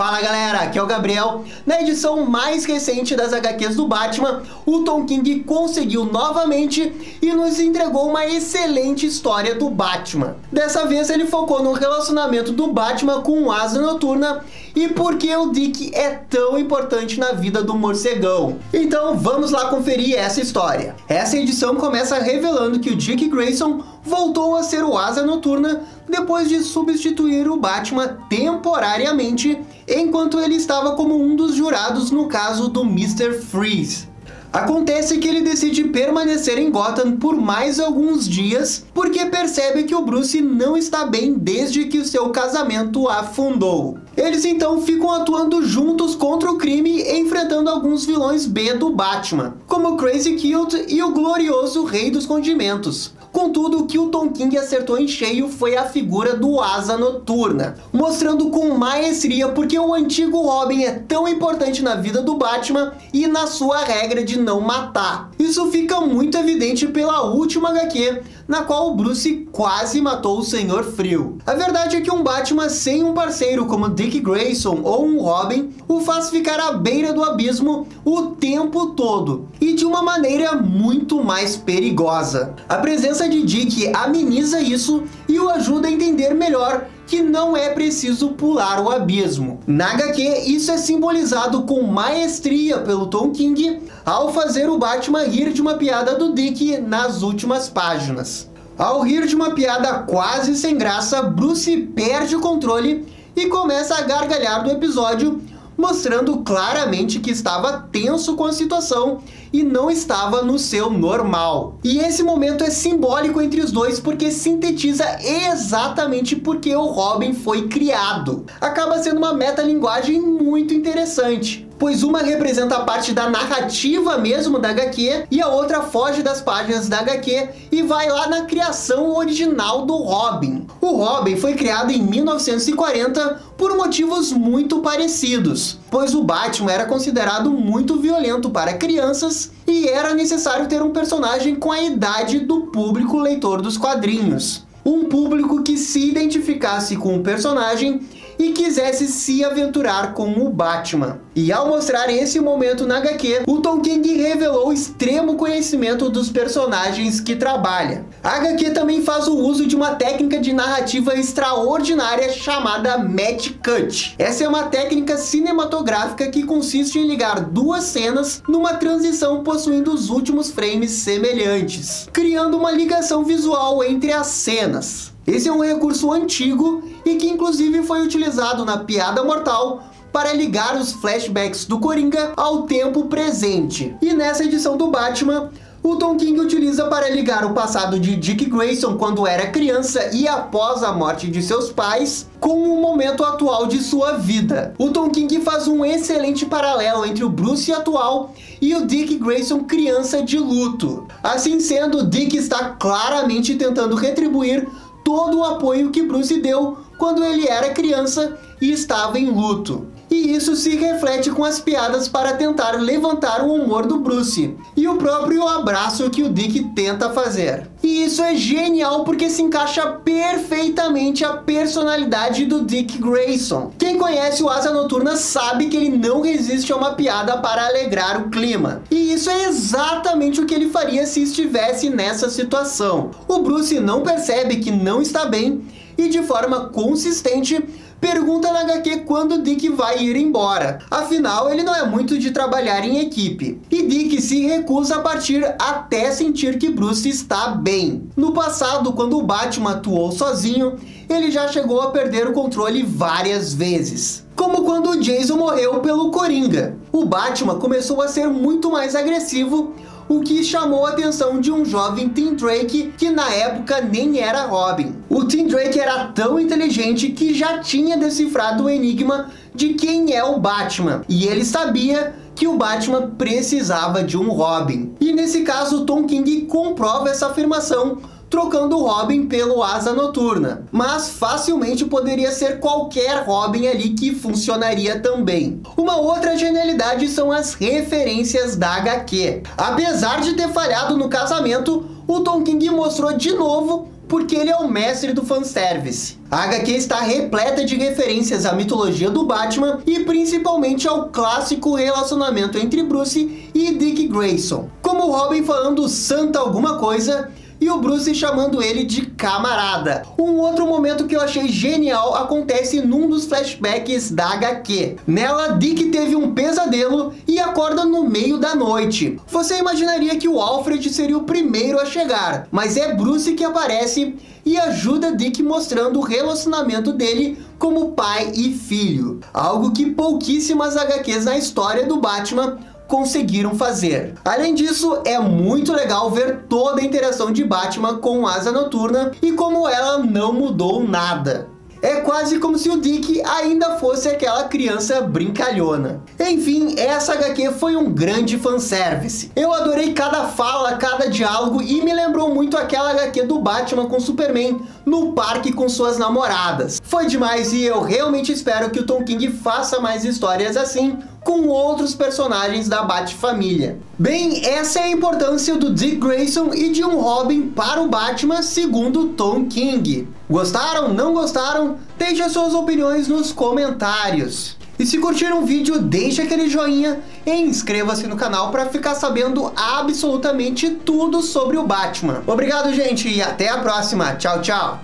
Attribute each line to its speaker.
Speaker 1: Fala galera, aqui é o Gabriel. Na edição mais recente das HQs do Batman, o Tom King conseguiu novamente e nos entregou uma excelente história do Batman. Dessa vez ele focou no relacionamento do Batman com o Asa Noturna e por que o Dick é tão importante na vida do morcegão. Então vamos lá conferir essa história. Essa edição começa revelando que o Dick Grayson voltou a ser o Asa Noturna depois de substituir o Batman temporariamente, enquanto ele estava como um dos jurados no caso do Mr. Freeze. Acontece que ele decide permanecer em Gotham por mais alguns dias, porque percebe que o Bruce não está bem desde que o seu casamento afundou. Eles então ficam atuando juntos contra o crime, enfrentando alguns vilões B do Batman, como o Crazy Quilt e o glorioso Rei dos Condimentos. Contudo, o que o Tom King acertou em cheio foi a figura do Asa Noturna, mostrando com maestria porque o antigo Robin é tão importante na vida do Batman e na sua regra de não matar. Isso fica muito evidente pela última HQ, na qual o Bruce quase matou o Senhor Frio. A verdade é que um Batman sem um parceiro como Dick Grayson ou um Robin o faz ficar à beira do abismo o tempo todo, e de uma maneira muito mais perigosa. A presença de Dick ameniza isso e o ajuda a entender melhor que não é preciso pular o abismo. Na HQ, isso é simbolizado com maestria pelo Tom King ao fazer o Batman rir de uma piada do Dick nas últimas páginas. Ao rir de uma piada quase sem graça, Bruce perde o controle e começa a gargalhar do episódio, mostrando claramente que estava tenso com a situação e não estava no seu normal. E esse momento é simbólico entre os dois porque sintetiza exatamente porque o Robin foi criado. Acaba sendo uma metalinguagem muito interessante, pois uma representa a parte da narrativa mesmo da HQ e a outra foge das páginas da HQ e vai lá na criação original do Robin. O Robin foi criado em 1940 por motivos muito parecidos, pois o Batman era considerado muito violento para crianças e era necessário ter um personagem com a idade do público leitor dos quadrinhos. Um público que se identificasse com o personagem e quisesse se aventurar com o Batman. E ao mostrar esse momento na HQ, o Tom King revelou extremo conhecimento dos personagens que trabalha. A HQ também faz o uso de uma técnica de narrativa extraordinária chamada Match Cut. Essa é uma técnica cinematográfica que consiste em ligar duas cenas numa transição possuindo os últimos frames semelhantes, criando uma ligação visual entre as cenas. Esse é um recurso antigo e que inclusive foi utilizado na Piada Mortal para ligar os flashbacks do Coringa ao tempo presente. E nessa edição do Batman, o Tom King utiliza para ligar o passado de Dick Grayson quando era criança e após a morte de seus pais com o momento atual de sua vida. O Tom King faz um excelente paralelo entre o Bruce atual e o Dick Grayson criança de luto. Assim sendo, Dick está claramente tentando retribuir todo o apoio que Bruce deu quando ele era criança e estava em luto. E isso se reflete com as piadas para tentar levantar o humor do Bruce e o próprio abraço que o Dick tenta fazer. E isso é genial porque se encaixa perfeitamente a personalidade do Dick Grayson. Quem conhece o Asa Noturna sabe que ele não resiste a uma piada para alegrar o clima. E isso é exatamente o que ele faria se estivesse nessa situação. O Bruce não percebe que não está bem e de forma consistente pergunta na HQ quando Dick vai ir embora. Afinal, ele não é muito de trabalhar em equipe. E Dick se recusa a partir até sentir que Bruce está bem. No passado, quando o Batman atuou sozinho, ele já chegou a perder o controle várias vezes. Como quando o Jason morreu pelo Coringa. O Batman começou a ser muito mais agressivo, o que chamou a atenção de um jovem Tim Drake que na época nem era Robin. O Tim Drake era tão inteligente que já tinha decifrado o enigma de quem é o Batman, e ele sabia que o Batman precisava de um Robin. E nesse caso, Tom King comprova essa afirmação trocando o Robin pelo Asa Noturna, mas facilmente poderia ser qualquer Robin ali que funcionaria também. Uma outra genialidade são as referências da HQ. Apesar de ter falhado no casamento, o Tom King mostrou de novo porque ele é o mestre do fanservice. A HQ está repleta de referências à mitologia do Batman e principalmente ao clássico relacionamento entre Bruce e Dick Grayson, como o Robin falando Santa alguma coisa e o Bruce chamando ele de camarada. Um outro momento que eu achei genial acontece num dos flashbacks da HQ. Nela, Dick teve um pesadelo e acorda no meio da noite. Você imaginaria que o Alfred seria o primeiro a chegar, mas é Bruce que aparece e ajuda Dick mostrando o relacionamento dele como pai e filho. Algo que pouquíssimas HQs na história do Batman conseguiram fazer. Além disso, é muito legal ver toda a interação de Batman com Asa Noturna e como ela não mudou nada. É quase como se o Dick ainda fosse aquela criança brincalhona. Enfim, essa HQ foi um grande fanservice. Eu adorei cada fala, cada diálogo e me lembrou muito aquela HQ do Batman com Superman no parque com suas namoradas. Foi demais e eu realmente espero que o Tom King faça mais histórias assim com outros personagens da Bat-família. Bem, essa é a importância do Dick Grayson e de um Robin para o Batman segundo Tom King. Gostaram? Não gostaram? Deixe as suas opiniões nos comentários. E se curtiram o vídeo, deixe aquele joinha e inscreva-se no canal para ficar sabendo absolutamente tudo sobre o Batman. Obrigado, gente, e até a próxima. Tchau, tchau!